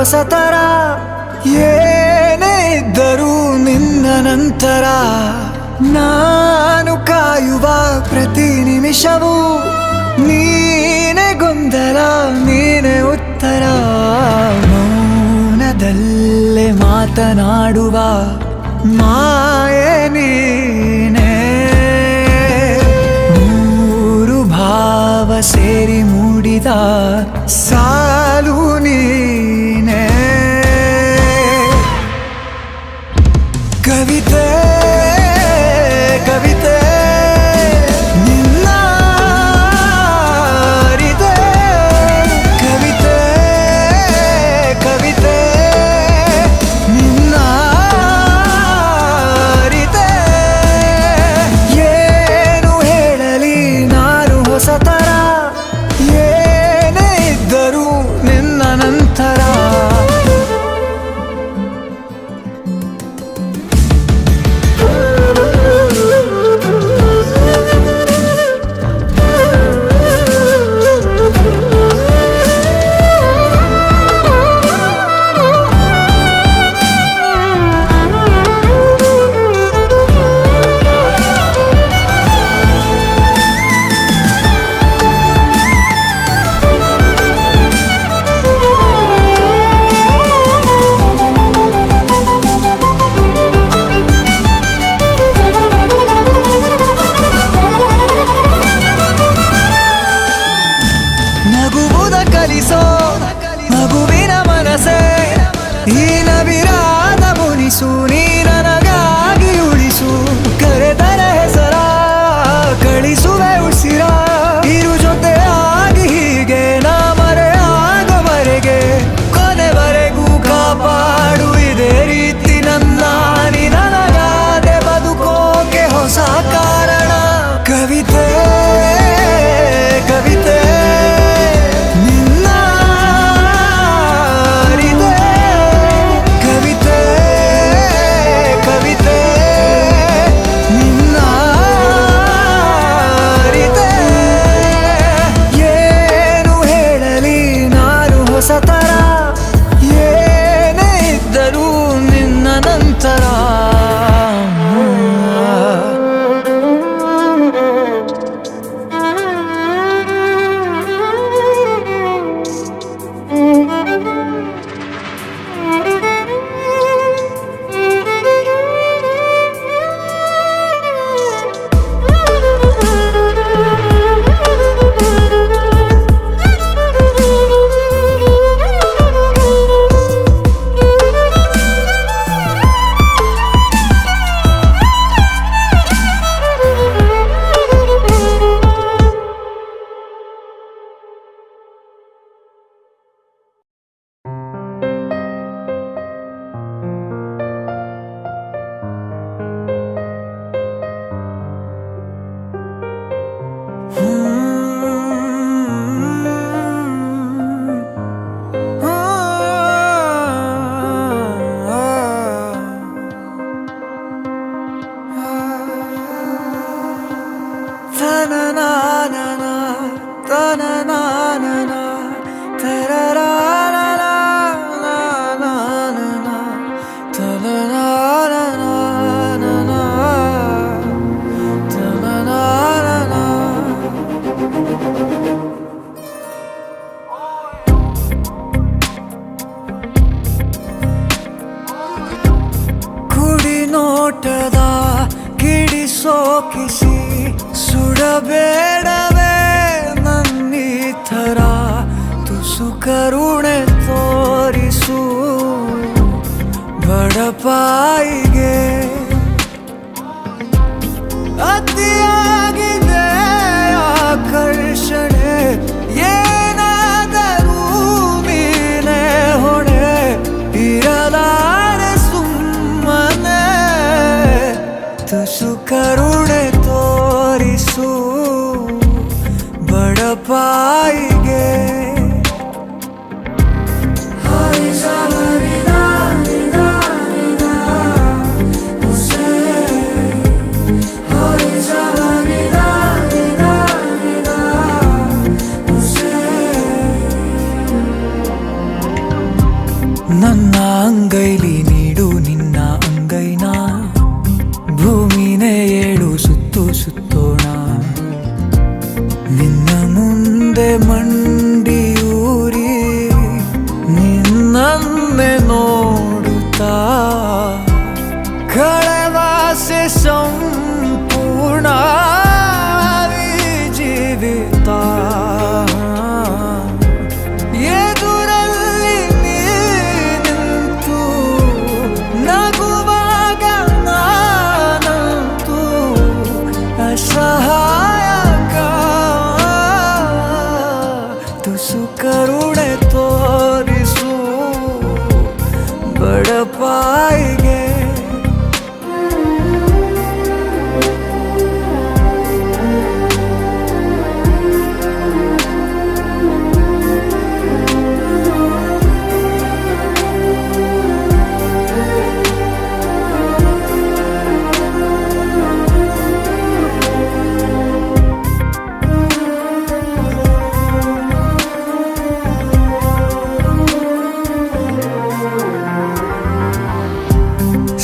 ಹೊಸತರ ಏನೇ ಇದ್ದರೂ ನಿನ್ನ ನಂತರ ನಾನು ಕಾಯುವ ಪ್ರತಿ ನಿಮಿಷವೂ ನೀನೆ ಗೊಂದಲ ನೀನೆ ಉತ್ತರ ಮೌನದಲ್ಲೇ ಮಾತನಾಡುವ ಮಾಯೆ ನೀನೆ ಮೂರು ಭಾವ ಸೇರಿ ಮೂಡಿದ ಸಾಲು ನೀನೆ ಕವಿತೆ ಕವಿತೆ ನಿನ್ನ ಅರಿತೆ ಕವಿತೆ ಕವಿತೆ ನಿನ್ನ ಅರಿತೆ ಏನು ಹೇಳಲಿ ನಾನು ಹೊಸತರ ಏನೇ ಇದ್ದರೂ ನಿನ್ನ ನಂತರ ನಗುವುದ ಕಲಿಸೋ ಮಗುವಿನ ಮನಸೆ ಈ ನವಿರಾದ ಮುನಿಸು ನೀ ನನಗಾಗಿ ಉಳಿಸು ಕರೆದರ ಹೆಸರ ಕಳಿಸುವೆ ಉಸಿರ ಇರು ಜೊತೆ ಆಗಿ ಹೀಗೆ ನಾ ಮರೆ ಆಗೋವರೆಗೆ ಕೊನೆವರೆಗೂ ಕಾಪಾಡು ಇದೇ ರೀತಿ ನನ್ನ ನೀ ನನಗಾದೆ ಬದುಕೋಕೆ ಹೊಸ ಕಾರಣ ಕವಿತೆ ಕವಿತೆ ನಿನ್ನ ಅರಿತೆ ಕವಿತೆ ಕವಿತೆ ನಿನ್ನ ಅರಿತೆ ಏನು ಹೇಳಲಿ ನಾನು ಹೊಸತರ ಏನೇ ಇದ್ದರೂ ನಿನ್ನ ನಂತರ ನೋಟದ ಕಿಡಿಸೋಕಿಸಿ ಸುಡಬೇಡವೇ ನನ್ನೀ ಥರ ತುಸು ಕರುಣೆ ತೋರಿಸು ಬಡಪಾಯಿಗೆ ಅತಿಯಾಗಿದೆ ಆಕರ್ಷಣೆ ಏನಾದರೂ ನೀನೇ ಹೊಣೆ ಇರಲಾರೆ ಸುಮ್ಮನೆ ತುಸು ಕರುಣೆ ತೋರಿಸು ಬಡಪಾಯಿಗೆ ನೀನೇ ಏಳು ಸುತ್ತು ಸುತ್ತೋಣ, ನಿನ್ನ ಮುಂದೆ ಮಂಡಿಯೂರಿ ನಿನ್ನನ್ನೇ ನೋಡುತ್ತಾ ಕಳೆವಾಸೆ ಸಂಪೂರ್ಣ ಈ ಜೀವಿತ. ಎದುರಲ್ಲಿ ನೀ ನಿಂತು ನಗುವಾಗ ನಾನಂತೂ ಅಸಹಾಯಕ. ತುಸು ಕರುಣೆ ತೋರಿಸು ಬಡಪಾಯಿಗೆ.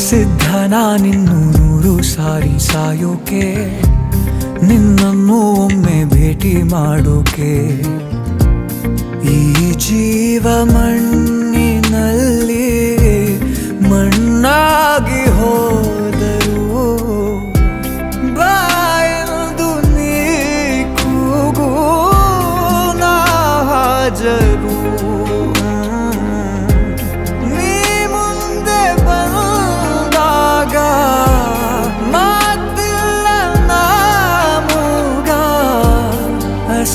ಸಿದ್ಧ ನಾನಿನ್ನು 100 ಸಾರಿ ಸಾಯೋಕೆ, ನಿನ್ನನ್ನು ಒಮ್ಮೆ ಭೇಟಿ ಮಾಡೋಕೆ. ಈ ಜೀವ ಮಣ್ಣಿನಲ್ಲಿ ಮಣ್ಣಾಗಿ ಹೋದರೂ ಬಾಯದು ನೀ ಕೂಗು ನಾ ಹಾಜರು.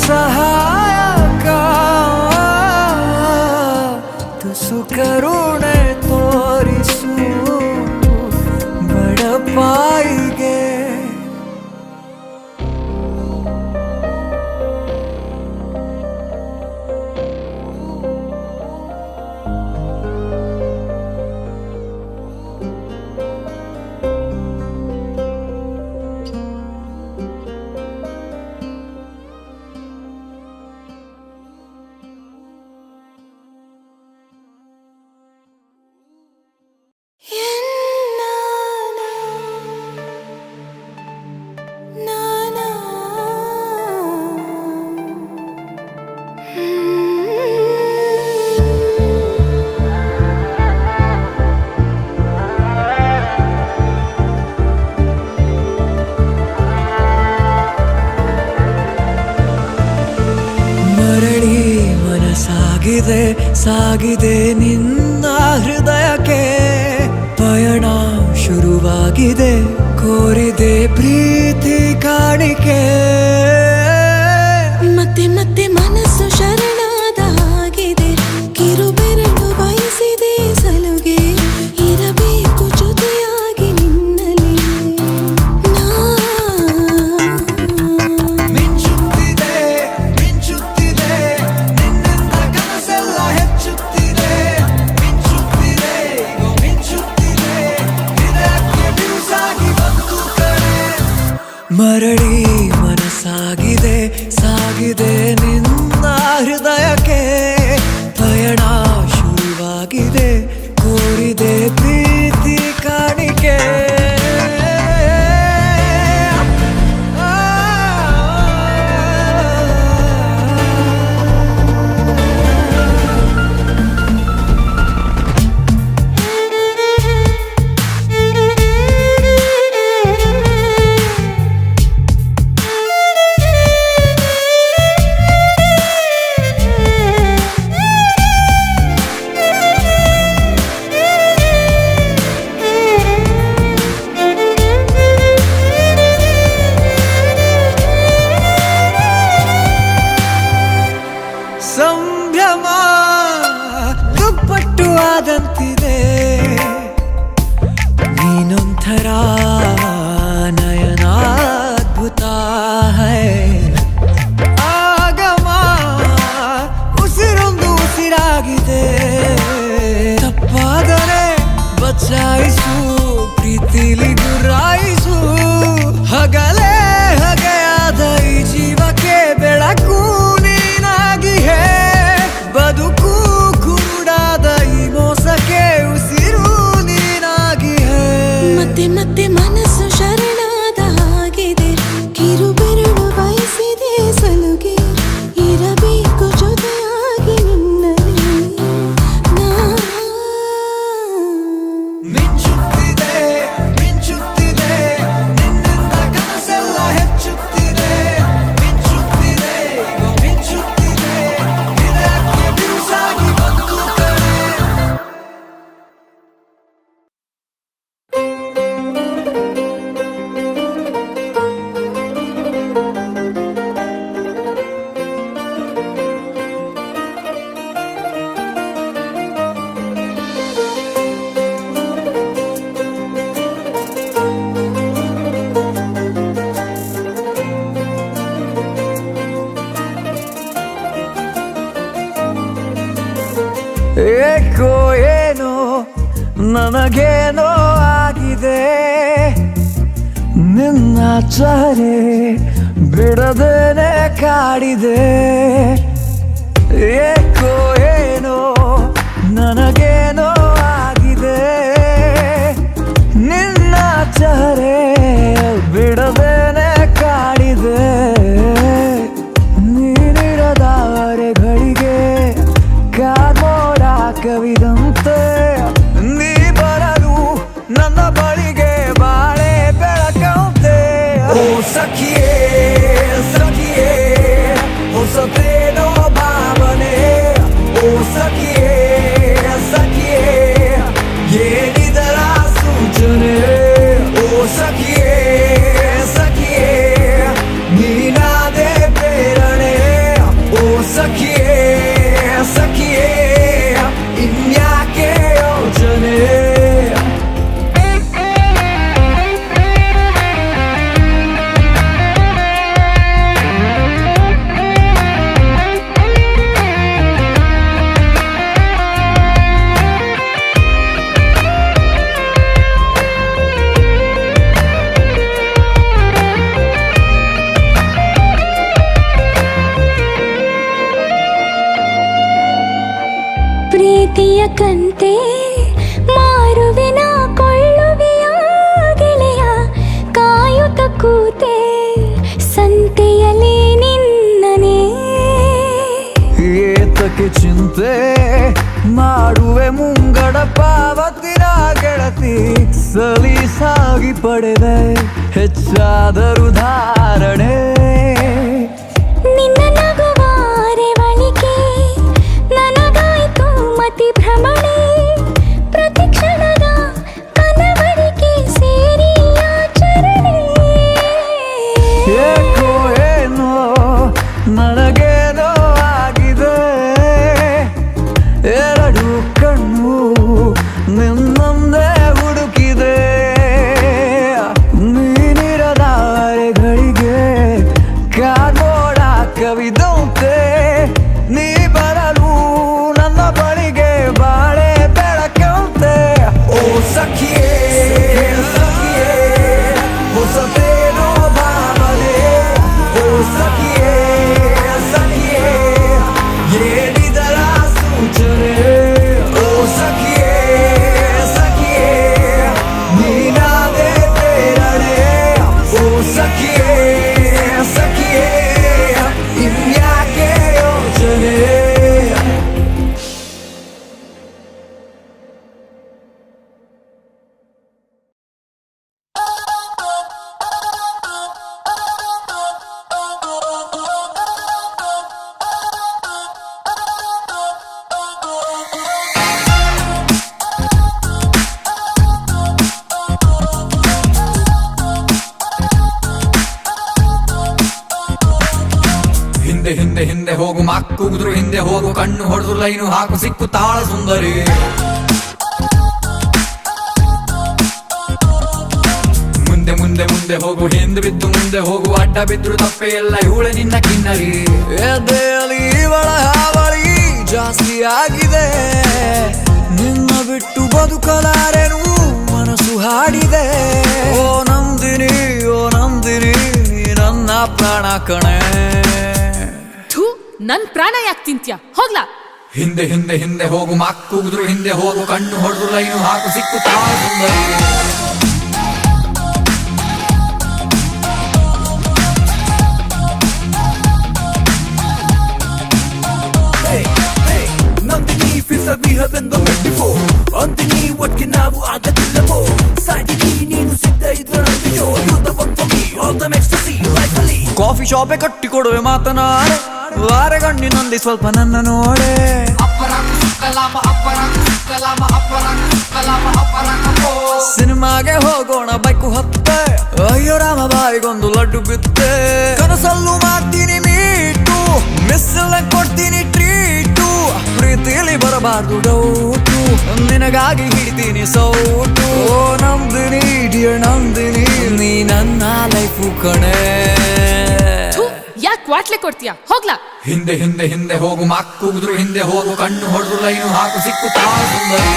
ಸಹಾಯಕ ತುಸು ಕರುಣೆ ತೋರಿಸು ಬಡಪಾಯಿಗೆ. ಸಾಗಿದೆ ಸಾಗಿದೆ ನಿನ್ನ ಹೃದಯಕ್ಕೆ, ಪಯಣ ಶುರುವಾಗಿದೆ, ಕೋರಿದೆ ಪ್ರೀತಿ ಕಾಣಿಕೆ. ಮತ್ತೆ ಮತ್ತೆ ಮನಸ್ಸು ಶರಣಾದ ಹಾಗಿದೆ, ಕಿರುಬೆರಳು ಬಯಸಿದೆ ಸಲುಗೆ, ಇರಬೇಕು ಜೊತೆಯಾಗಿ ನಿನ್ನಲ್ಲಿ ಮಿಂಚುತ್ತಿದೆ ಮಿಂಚುತ್ತಿದೆ ನಿನ್ನಿಂದ ಕನಸೆಲ್ಲ ಹೆಚ್ಚುತ್ತಿದೆ. ಮಿಂಚುತ್ತಿದೆ ಮಿಂಚುತ್ತಿದೆ ಇದಕ್ಕೆ ಬಿರುಸಾಗಿ ಬಂತು ಕಡೆ. ಮರಳಿ ಮನಸ್ಸಾಗಿದೆ ಸಾಗಿದೆ ನಿನ್ನ ಹೃದಯಕ್ಕೆ, ಪಯಣ ಶುರುವಾಗಿದೆ, ಕೋರಿದೆ ಪ್ರೀತಿ ಕಾಣಿಕೆ. ನನಗೇನೋ ಆಗಿದೆ ನಿನ್ನ ಚಹರೆ ಬಿಡದೇನೆ ಕಾಡಿದೆ ಏಕೋ ಏನೋ ನನಗೇನೋ ಆಗಿದೆ ನಿನ್ನ ಚಹರೆ ಬಿಡದೇನೆ ಕಾಡಿದೆ ನೀನಿರದವರೆಗಳಿಗೆ ಕಾರ್ಮೋಡ ಕವಿದಂತೆ ನೀ ಬರಲು ನನ್ನ ಬಳಿಗೆ ಬಾಳೆ ಬೆಳಕಂತೆ ಓ ಸಖಿಯೇ ಸಖಿಯೇ ಹೊಸತೇನೋ ಭಾವನೆ ಓ ಸಖಿಯೇ ಸಖಿಯೇ ಏನಿದರ ಸೂಚನೆ ಓ ಸಖಿಯೇ ಸಖಿಯೇ ನೀನಾದೆ ಪ್ರೇರಣೆ ಓ ಸಖಿಯೇ ಸಖಿಯೇ ಇನ್ಯಾಕೆ ಯೋಚನೆ ಪ್ರೀತಿಯ ಕಂತೆ ಮಾರುವೆನ ಕೊಳ್ಳುವೆಯ ಗೆಳೆಯ ಕಾಯುತ್ತ ಕೂತೆ ಸಂತೆಯಲ್ಲಿ ನಿನ್ನನೆ ಏತಕ್ಕೆ ಚಿಂತೆ ಮಾಡುವೆ ಮುಂಗಡ ಪಾವತಿನ ಗೆಳತಿ ಸಲೀಸಾಗಿ ಪಡೆದೆ ಹೆಚ್ಚಾದರೂ ಧಾರಣೆ ನಿನ್ನ ನಗುವಾರೆ ಬಳಿಕೆ ನನಗಾಯ್ತು ಮತಿ ಭ್ರಮಣೆ ಪ್ರತಿ ಕ್ಷಣದ ಕನವರಿಕೆ ಸೇರಿ ಆಚರಣೆ ಏಕೋ ಏನೋ ನನಗೇನೋ ಆಗಿದೆ ಎರಡು ಕಣ್ಣು ನಿನ್ನೊಂದೇ ಹುಡುಕಿದೆ ನೀನಿರದವರೆಗಳಿಗೆ ಕಾರ್ಮೋಡ ಕವಿದಂತೆ ನೀ ಬರಲು ನನ್ನ ಬಳಿಗೆ ಬಾಳೆ ಬೆಳಕಂತೆ ಓ ಸಖಿಯೇ ಸಖಿಯೇ ಹೊಸತೇನೋ ಭಾವನೆ ಓ ಸಖಿಯೇ ಸಖಿಯೇ ಏನಿದರ ಸೂಚನೆ ಓ ಸಖಿಯೇ ಸಖಿಯೇ ನೀನಾದೆ ಪ್ರೇರಣೆ ಓ ಸಖಿಯೇ ಸಖಿಯೇ ಇನ್ಯಾಕೆ ಯೋಚನೆ ಹಿಂದೆ ಹಿಂದೆ ಹಿಂದೆ ಹೋಗು ಮಕ್ಕುಗಿದ್ರು ಹಿಂದೆ ಹೋಗು ಕಣ್ಣು ಹೊಡೆದು ಲೈನು ಹಾಕು ಸಿಕ್ಕು ತಾಳ ಸುಂದರಿ ಮುಂದೆ ಮುಂದೆ ಮುಂದೆ ಹೋಗು ಹಿಂದೆ ಬಿದ್ದು ಮುಂದೆ ಹೋಗು ಅಡ್ಡ ಬಿದ್ರು ತಪ್ಪೆ ಎಲ್ಲ ಇವಳೆ ನಿನ್ನ ಕಿನ್ನರಿ ಎದೆಯಲ್ಲಿ ಇವಳ ಹಾವಳಿ ಜಾಸ್ತಿ ಆಗಿದೆ ನಿನ್ನ ಬಿಟ್ಟು ಬದುಕಲಾರೆನು ಮನಸ್ಸು ಹಾಡಿದೆ ಓ ನಂದಿನಿ ನೀ ನನ್ನ ಪ್ರಾಣ ಕಣೆ ಥೂ ನನ್ ಪ್ರಾಣ ಯಾಕೆ ತಿಂತ್ಯ ಹೋಗ್ಲಾ ಹಿಂದೆ ಹಿಂದೆ ಹಿಂದೆ ಹೋಗು ಮಕ್ಕುಗಿದ್ರು ಹಿಂದೆ ಹೋಗು ಕಣ್ಣು ಹೊಡೆದು ಲೈನು ಹಾಕು ಸಿಕ್ಕು ತಾಳ ಸುಂದರಿ ನಂದಿನಿ ಫಿಸವಿ ಹವೆಂದು ಮೆಟ್ಟಿಫೋ ಅಂದಿನಿ ಒಟ್ಟಿಗೆ ನಾವು ಆಗದಿಲ್ಲವೋ ಸಾಗಿನಿ ನೀನು ಸಿದ್ಧ ಇದ್ರೆ ನಂದಿಯೋ you the one for me all the ecstasy life ಅಲ್ಲಿ ಕಾಫಿ ಶಾಪೆ ಕಟ್ಟಿ ಕೊಡುವೆ ಮಾತನಾಡೆ ವಾರಗಣ್ಣಿನೊಂದಿ ಸ್ವಲ್ಪ ನನ್ನ ನೋಡೆ ಸಿನಿಮಾಗೆ ಹೋಗೋಣ ಬೈಕು ಹತ್ತೆ ಅಯ್ಯೋ ರಾಮ ಬಾಯಿಗೊಂದು ಲಡ್ಡು ಬಿತ್ತೆ ಕನಸಲ್ಲೂ ಮಾಡ್ತೀನಿ ಮೀಟು ಮಿಸ್ಸಲ್ಲ ಕೊಡ್ತೀನಿ ಟ್ರೀಟು ಪ್ರೀತಿಲಿ ಬರಬಾರ್ದು ಡೌಟು ನಿನಗಾಗಿ ಹಿಡಿತೀನಿ ಸೌಟು ಓ ನಂದಿನಿ ಡಿಯರ್ ನಂದಿನಿ ನೀ ನನ್ನ ಲೈಫು ಕಣೆ ಯಾಕೆ ಕ್ವಾಟ್ಲೆ ಕೊಡ್ತೀಯ ಹೋಗ್ಲಾ ಹಿಂದೆ ಹಿಂದೆ ಹಿಂದೆ ಹೋಗು ಮಕ್ಕುಗಿದ್ರು ಹಿಂದೆ ಹೋಗು ಕಣ್ಣು ಹೊಡೆದು ಲೈನು ಹಾಕು ಸಿಕ್ಕು ತಾಳ ಸುಂದರಿ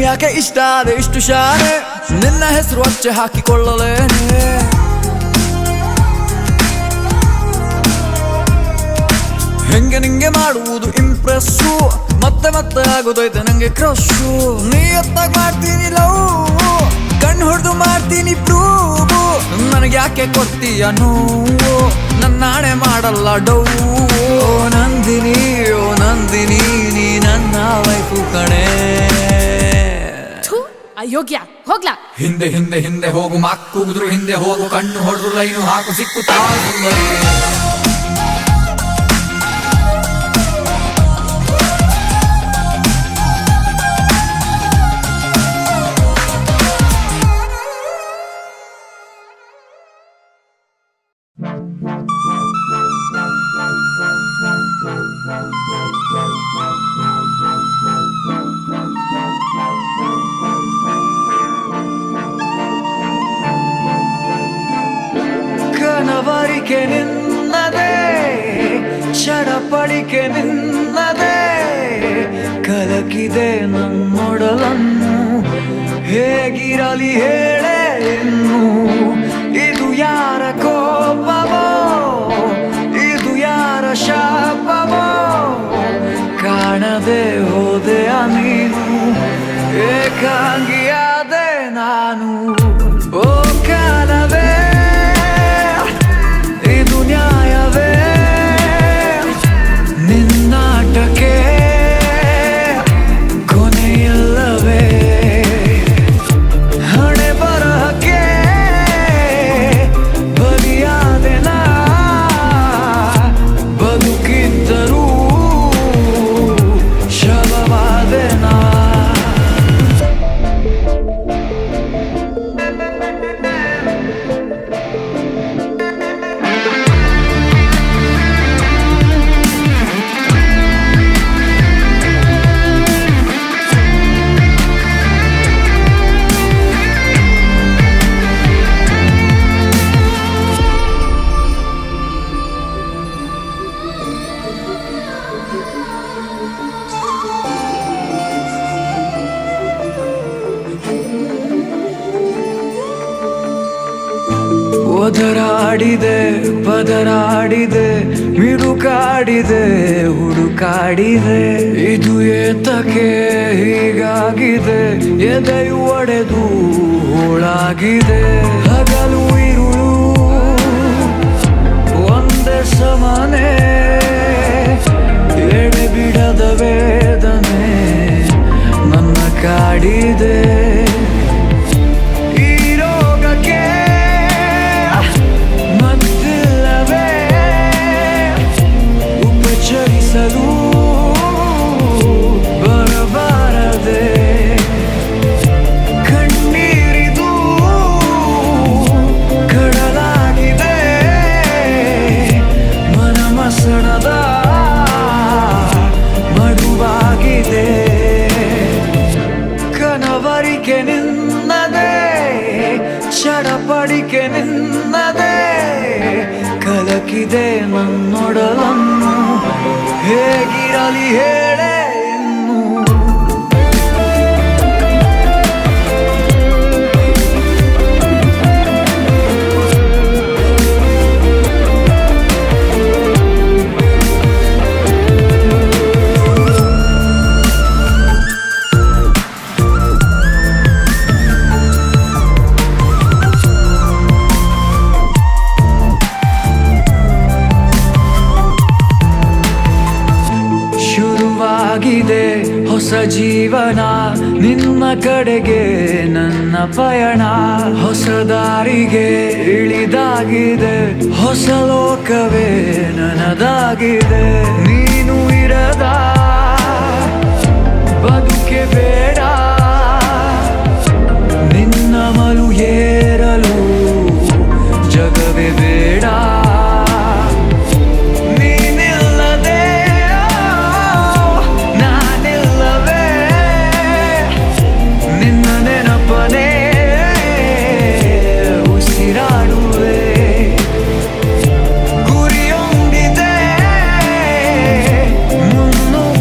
ಯಾಕೆ ಇಷ್ಟ ಆದ ಇಷ್ಟು ಶಾನೆ ನಿನ್ನ ಹೆಸರು ಅಚ್ಚೆ ಹಾಕಿಕೊಳ್ಳಲೇನೆ ಹೆಂಗೆ ನಿಂಗೆ ಮಾಡುವುದು ಇಂಪ್ರೆಸ್ಸು ಮತ್ತೆ ಮತ್ತೆ ಆಗೋದೈತೆ ನಂಗೆ ಕ್ರಶು ನೀ ಎತ್ತಾಗ ಮಾಡ್ತೀನಿ ಲವ್ ಕಣ್ಣು ಹೊಡೆದು ಮಾಡ್ತೀನಿ ಪ್ರೂವು ನನಗೆ ಯಾಕೆ ಕೊಡ್ತೀಯ ನೋವು ನನ್ನ ನಾಣೆ ಮಾಡಲ್ಲ ಡೌ ನಂದಿನಿ ಓ ನಂದಿನಿ ನೀ ನನ್ನ ವೈಫು ಕಣೆ ಥು, ಅಯೋಗ್ಯ ಹೋಗ್ಲಾ. ಹಿಂದೆ ಹಿಂದೆ ಹಿಂದೆ ಹೋಗು ಮಾಕ್ಕುಗುದ್ರು ಹಿಂದೆ ಹೋಗು ಕಣ್ಣು ಹೊಡೆದು ಲೈನು ಹಾಕು ಸಿಕ್ಕುತ್ತಾ ಕನವರಿಕೆ ನಿನ್ನದೇ ಚಡಪಡಿಕೆ ನಿನ್ನದೇ ಕಲಕಿದೆ ನನ್ನೊಡಲನ್ನು ಹೇಗಿರಲಿ ಹೇಳೆ ಇನ್ನು ಇದು ಯಾರ ಕೋಪವೋ ಇದು ಯಾರ ಶಾಪವೋ ಕಾಣದೆ ಹೋದೆಯ ನೀನು ಏಕಾಂಗಿಯಾದೆ ನಾನು ಓ ಕಾಲವೇ ಇದು ನ್ಯಾಯವೇ ನಿನ್ನಾಟಕ್ಕೆ ಕೊನೆಯಿಲ್ಲವೇ ಹಣೆ ಬರಹಕ್ಕೆ ಬಲಿಯಾದೆ ನಾ ಬದುಕಿದ್ದರೂ ಶವವಾದೆ ನಾ ಒದರಾಡಿದೆ ಬದರಾಡಿದೆ ಮಿಡುಕಾಡಿದೆ ಹುಡುಕಾಡಿದೆ ಇದು ಏತಕ್ಕೆ ಹೀಗಾಗಿದೆ ಎದೆಯು ಒಡೆದು ಹೋಳಾಗಿದೆ ಹಗಲು ಇರುಳು ಒಂದೇ ಸಮಾನೆ ಎಡೆ ಬಿಡದ ವೇದನೆ ನನ್ನ ಕಾಡಿದೆ ಬರಬಾರದೆ ಕಣ್ಣೀರಿದು ಕಡಲಾಗಿದೆ ಮನಮಸಣದ ಮಡುವಾಗಿದೆ ಕನವರಿಕೆ ನಿನ್ನದೇ ಚಡಪಡಿಕೆ ನಿನ್ನದೇ ಕಲಕಿದೆ ನನ್ನೊಡಲನ್ನು ಹೇಗಿರಲಿ ಹೇಳೆ ಇನ್ನು ಶುರುವಾಗಿದೆ ಹೊಸ ಜೀವನ ನಿನ್ನ ಕಡೆಗೆ ನನ್ನ ಪಯಣ ಹೊಸ ದಾರಿಗೆ ಇಳಿದಾಗಿದೆ ಹೊಸ ಲೋಕವೇ ನನದಾಗಿದೆ ನೀನು ಇರದ ಬದುಕೆ ಬೇಡ ನಿನ್ನ ಮಲು ಏರಲು ಜಗವೇ ಬೇಡ ಮುನ್ನುಗ್ಗುವೆ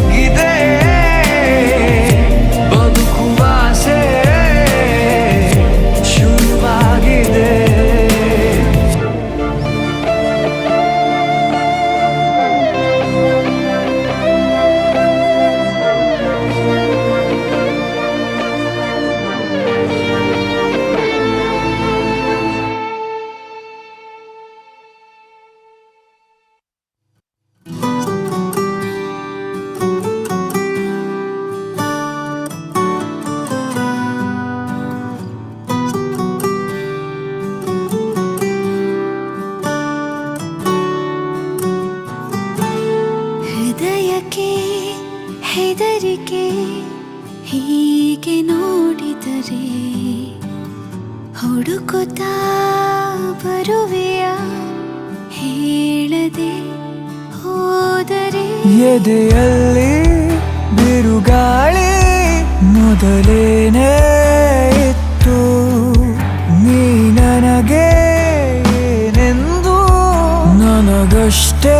ಇರುವೆಯ ಹೇಳದೆ ಹೋದರೆ ಎದೆಯಲ್ಲಿ ಬಿರುಗಾಳಿ ಮೊದಲೇನೇ ಇತ್ತು ನೀ ನನಗೆ ಏನೆಂದು ನನಗಷ್ಟೇ